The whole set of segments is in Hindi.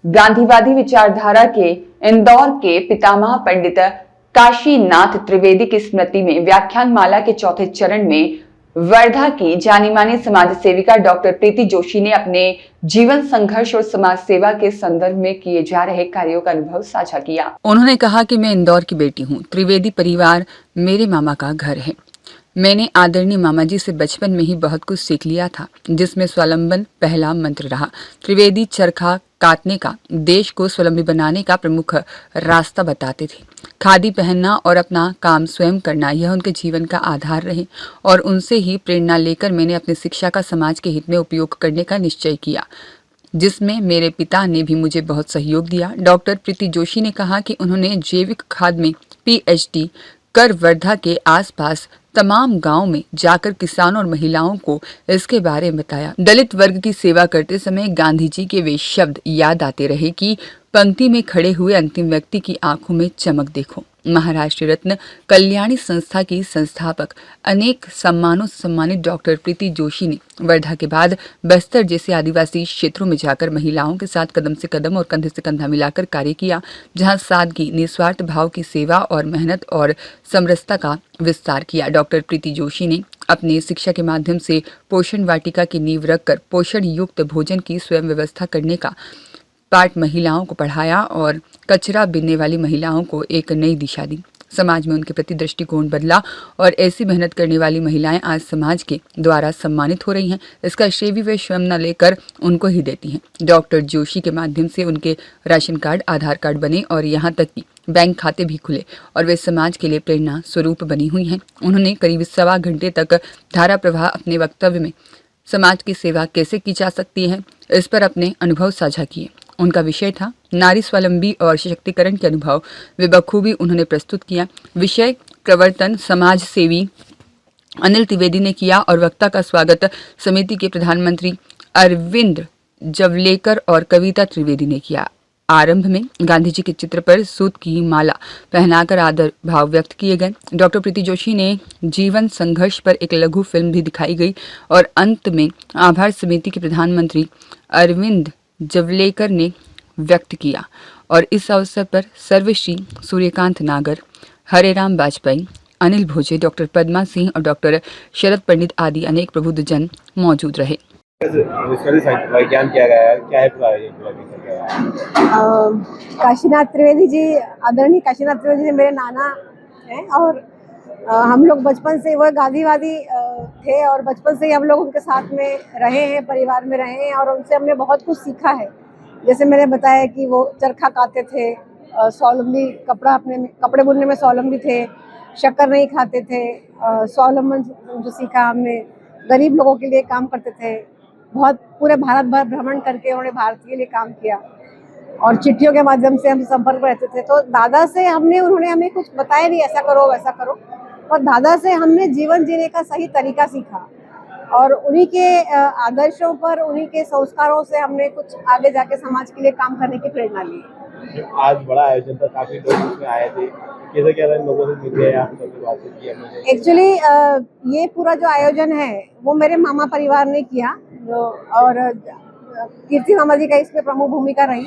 गांधीवादी विचारधारा के इंदौर के पितामह पंडित काशीनाथ त्रिवेदी की स्मृति में व्याख्यान माला के चौथे चरण में वर्धा की जानी मानी समाज सेविका डॉक्टर प्रीति जोशी ने अपने जीवन संघर्ष और समाज सेवा के संदर्भ में किए जा रहे कार्यों का अनुभव साझा किया। उन्होंने कहा कि मैं इंदौर की बेटी हूँ। त्रिवेदी परिवार मेरे मामा का घर है। मैंने आदरणीय मामा जी से बचपन में ही बहुत कुछ सीख लिया था, जिसमें स्वावलंबन पहला मंत्र रहा। त्रिवेदी चरखा काटने का, देश को स्वावलंबी बनाने का प्रमुख रास्ता बताते थे। खादी पहनना और अपना काम स्वयं करना, यह उनके जीवन का आधार रहे और उनसे ही प्रेरणा लेकर मैंने अपनी शिक्षा का समाज के हित में उपयोग करने का निश्चय किया, जिसमें मेरे पिता ने भी मुझे बहुत सहयोग दिया। डॉक्टर प्रीति जोशी ने कहा कि उन्होंने जैविक खाद में PhD कर वर्धा के आसपास तमाम गांव में जाकर किसानों और महिलाओं को इसके बारे में बताया। दलित वर्ग की सेवा करते समय गांधी जी के वे शब्द याद आते रहे कि पंक्ति में खड़े हुए अंतिम व्यक्ति की आंखों में चमक देखो। महाराष्ट्र रत्न कल्याणी संस्था की संस्थापक, अनेक सम्मानों से सम्मानित डॉक्टर प्रीति जोशी ने वर्धा के बाद बस्तर जैसे आदिवासी क्षेत्रों में जाकर महिलाओं के साथ कदम से कदम और कंधे से कंधा मिलाकर कार्य किया, जहां सादगी, निस्वार्थ भाव की सेवा और मेहनत और समरसता का विस्तार किया। डॉक्टर प्रीति जोशी ने अपने शिक्षा के माध्यम से पोषण वाटिका की नींव रखकर पोषण युक्त भोजन की स्वयं व्यवस्था करने का पाठ महिलाओं को पढ़ाया और कचरा बीनने वाली महिलाओं को एक नई दिशा दी। समाज में उनके प्रति दृष्टिकोण बदला और ऐसी मेहनत करने वाली महिलाएं आज समाज के द्वारा सम्मानित हो रही हैं। इसका श्रेय भी वे स्वयं न लेकर उनको ही देती हैं। डॉक्टर जोशी के माध्यम से उनके राशन कार्ड, आधार कार्ड बने और यहाँ तक कि बैंक खाते भी खुले और वे समाज के लिए प्रेरणा स्वरूप बनी हुई हैं। उन्होंने करीब 1.25 घंटे तक धारा प्रवाह अपने वक्तव्य में समाज की सेवा कैसे की जा सकती है, इस पर अपने अनुभव साझा किए। उनका विषय था नारी स्वावलंबी और सशक्तिकरण के अनुभव। वे बखूबी उन्होंने प्रस्तुत किया। विषय प्रवर्तन समाज सेवी अनिल त्रिवेदी ने किया और वक्ता का स्वागत समिति के प्रधानमंत्री अरविंद जवलेकर और कविता त्रिवेदी ने किया। आरंभ में गांधी जी के चित्र पर सूत की माला पहनाकर आदर भाव व्यक्त किए गए। डॉक्टर प्रीति जोशी ने जीवन संघर्ष पर एक लघु फिल्म भी दिखाई गई और अंत में आभार समिति के प्रधानमंत्री अरविंद जवलेकर ने व्यक्त किया और इस अवसर पर सर्वश्री सूर्यकांत नागर, हरेराम वाजपेयी, अनिल भोजे, डॉक्टर पद्मा सिंह और डॉक्टर शरद पंडित आदि अनेक प्रबुद्धजन मौजूद रहे। क्या गया है, क्या है काशीनाथ त्रिवेदी जी, आदरणीय काशीनाथ त्रिवेदी जी मेरे नाना हैं और हम लोग बचपन से वो गांधीवादी थे और बचपन से ही हम लोग उनके साथ में रहे हैं, परिवार में रहे हैं और उनसे हमने बहुत कुछ सीखा है। जैसे मैंने बताया कि वो चरखा काटते थे, स्वावलंबी कपड़े बुनने में स्वावलंबी थे, शक्कर नहीं खाते थे, स्वावलंबन जो सीखा हमने, गरीब लोगों के लिए काम करते थे। बहुत पूरे भारत भर भ्रमण करके उन्होंने भारत के लिए काम किया और चिट्ठियों के माध्यम से हम संपर्क रहते थे। तो दादा से उन्होंने हमें कुछ बताया नहीं ऐसा करो वैसा करो, और दादा से हमने जीवन जीने का सही तरीका सीखा और उन्हीं के आदर्शों पर, उन्हीं के संस्कारों से हमने कुछ आगे जाके समाज के लिए काम करने की प्रेरणा ली। आज बड़ा आयोजन था, काफी लोग इसमें आए थे, कैसे क्या लोगों से मिल गए, आप सबसे बातचीत की? एक्चुअली ये पूरा जो आयोजन है वो मेरे मामा परिवार ने किया और कीर्ति मामा जी का इसमें प्रमुख भूमिका रही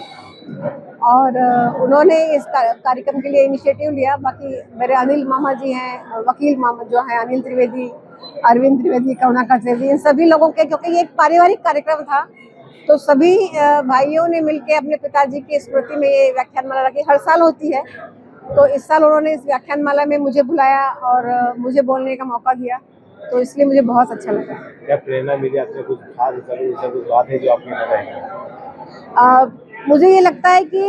और उन्होंने इस कार्यक्रम के लिए इनिशिएटिव लिया। बाकी मेरे अनिल मामा जी हैं, वकील मामा जो हैं अनिल त्रिवेदी, अरविंद त्रिवेदी, करुणाकर त्रिवेदी, इन सभी लोगों के, क्योंकि ये एक पारिवारिक कार्यक्रम था तो सभी भाइयों ने मिलकर अपने पिताजी की स्मृति में ये व्याख्यानमाला रखी। हर साल होती है तो इस साल उन्होंने इस व्याख्यानमाला में मुझे बुलाया और मुझे बोलने का मौका दिया, तो इसलिए मुझे बहुत अच्छा लगा। क्या प्रेरणा मिली आपने? कुछ खास कुछ बात है जो आपने बताई? मुझे ये लगता है कि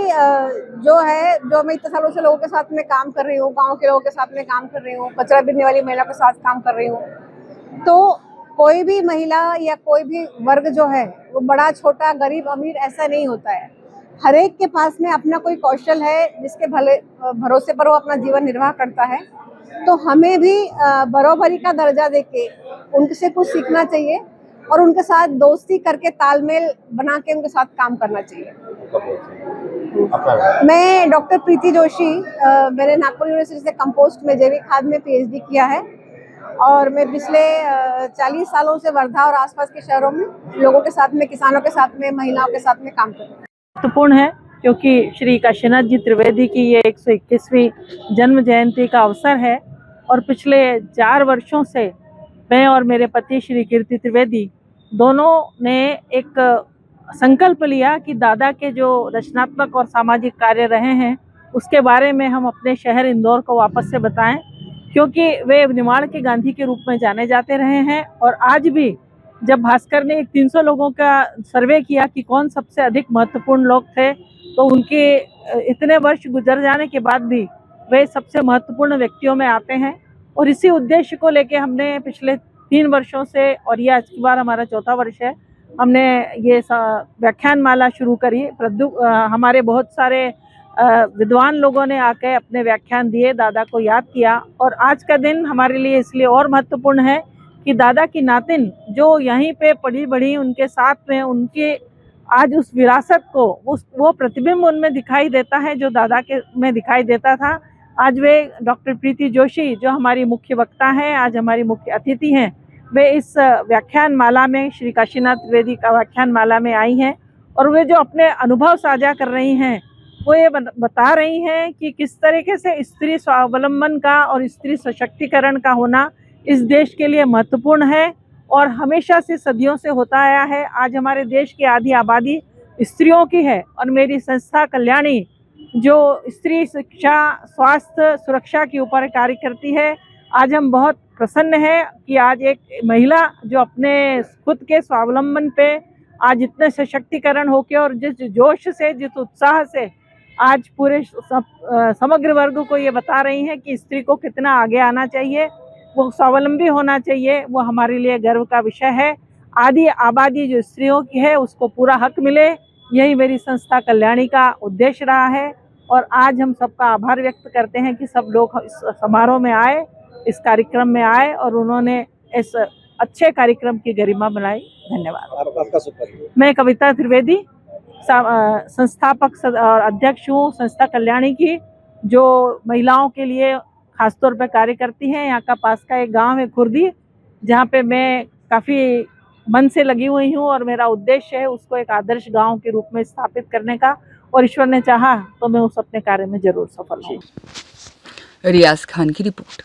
जो मैं इतने सालों से लोगों के साथ में काम कर रही हूँ, गांव के लोगों के साथ में काम कर रही हूँ, कचरा बीनने वाली महिला के साथ काम कर रही हूँ, तो कोई भी महिला या कोई भी वर्ग जो है वो बड़ा छोटा, गरीब अमीर ऐसा नहीं होता है। हर एक के पास में अपना कोई कौशल है जिसके भरोसे पर वो अपना जीवन निर्वाह करता है। तो हमें भी बराबरी का दर्जा देके उनसे कुछ सीखना चाहिए और उनके साथ दोस्ती करके तालमेल बना के उनके साथ काम करना चाहिए। मैं डॉक्टर प्रीति जोशी, मैंने नागपुर यूनिवर्सिटी से कंपोस्ट में जैविक खाद में PhD किया है और मैं पिछले 40 सालों से वर्धा और आसपास के शहरों में लोगों के साथ में, किसानों के साथ में, महिलाओं के साथ में काम कर रही हूँ। महत्वपूर्ण है क्योंकि श्री काशीनाथ जी त्रिवेदी की ये 121वीं जन्म जयंती का अवसर है और पिछले 4 वर्षों से मैं और मेरे पति श्री कीर्ति त्रिवेदी दोनों ने एक संकल्प लिया कि दादा के जो रचनात्मक और सामाजिक कार्य रहे हैं उसके बारे में हम अपने शहर इंदौर को वापस से बताएं, क्योंकि वे निमाड़ के गांधी के रूप में जाने जाते रहे हैं। और आज भी जब भास्कर ने 300 लोगों का सर्वे किया कि कौन सबसे अधिक महत्वपूर्ण लोग थे, तो उनके इतने वर्ष गुजर जाने के बाद भी वे सबसे महत्वपूर्ण व्यक्तियों में आते हैं। और इसी उद्देश्य को लेके हमने पिछले 3 वर्षों से, और ये आज की बार हमारा 4था वर्ष है, हमने ये व्याख्यान माला शुरू करी। हमारे बहुत सारे विद्वान लोगों ने आके अपने व्याख्यान दिए, दादा को याद किया। और आज का दिन हमारे लिए इसलिए और महत्वपूर्ण है कि दादा की नातिन जो यहीं पे पढ़ी बढ़ी उनके साथ में, उनके आज उस विरासत को, वो प्रतिबिंब उनमें दिखाई देता है जो दादा के में दिखाई देता था। आज वे डॉक्टर प्रीति जोशी जो हमारी मुख्य वक्ता हैं, आज हमारी मुख्य अतिथि हैं, वे इस व्याख्यान माला में, श्री काशीनाथ त्रिवेदी का व्याख्यान माला में आई हैं। और वे जो अपने अनुभव साझा कर रही हैं वो ये बता रही हैं कि किस तरीके से स्त्री स्वावलंबन का और स्त्री सशक्तिकरण का होना इस देश के लिए महत्वपूर्ण है और हमेशा से, सदियों से होता आया है। आज हमारे देश की आधी आबादी स्त्रियों की है और मेरी संस्था कल्याणी जो स्त्री शिक्षा, स्वास्थ्य, सुरक्षा के ऊपर कार्य करती है, आज हम बहुत प्रसन्न हैं कि आज एक महिला जो अपने खुद के स्वावलंबन पे आज इतने सशक्तिकरण होके और जिस जोश से, जिस उत्साह से आज पूरे समग्र वर्ग को ये बता रही हैं कि स्त्री को कितना आगे आना चाहिए, वो स्वावलंबी होना चाहिए, वो हमारे लिए गर्व का विषय है। आधी आबादी जो स्त्रियों की है उसको पूरा हक मिले, यही मेरी संस्था कल्याणी का उद्देश्य रहा है। और आज हम सबका आभार व्यक्त करते हैं कि सब लोग इस समारोह में आए, इस कार्यक्रम में आए और उन्होंने इस अच्छे कार्यक्रम की गरिमा बनाई। धन्यवाद। आपका शुभ परिचय। मैं कविता त्रिवेदी, संस्थापक और अध्यक्ष हूँ संस्था कल्याणी की, जो महिलाओं के लिए खासतौर पर कार्य करती हैं। यहाँ का पास का एक गांव है खुर्दी, जहाँ पे मैं काफ़ी मन से लगी हुई हूँ और मेरा उद्देश्य है उसको एक आदर्श गांव के रूप में स्थापित करने का, और ईश्वर ने चाहा तो मैं उस अपने कार्य में जरूर सफल हूँ। रियाज खान की रिपोर्ट।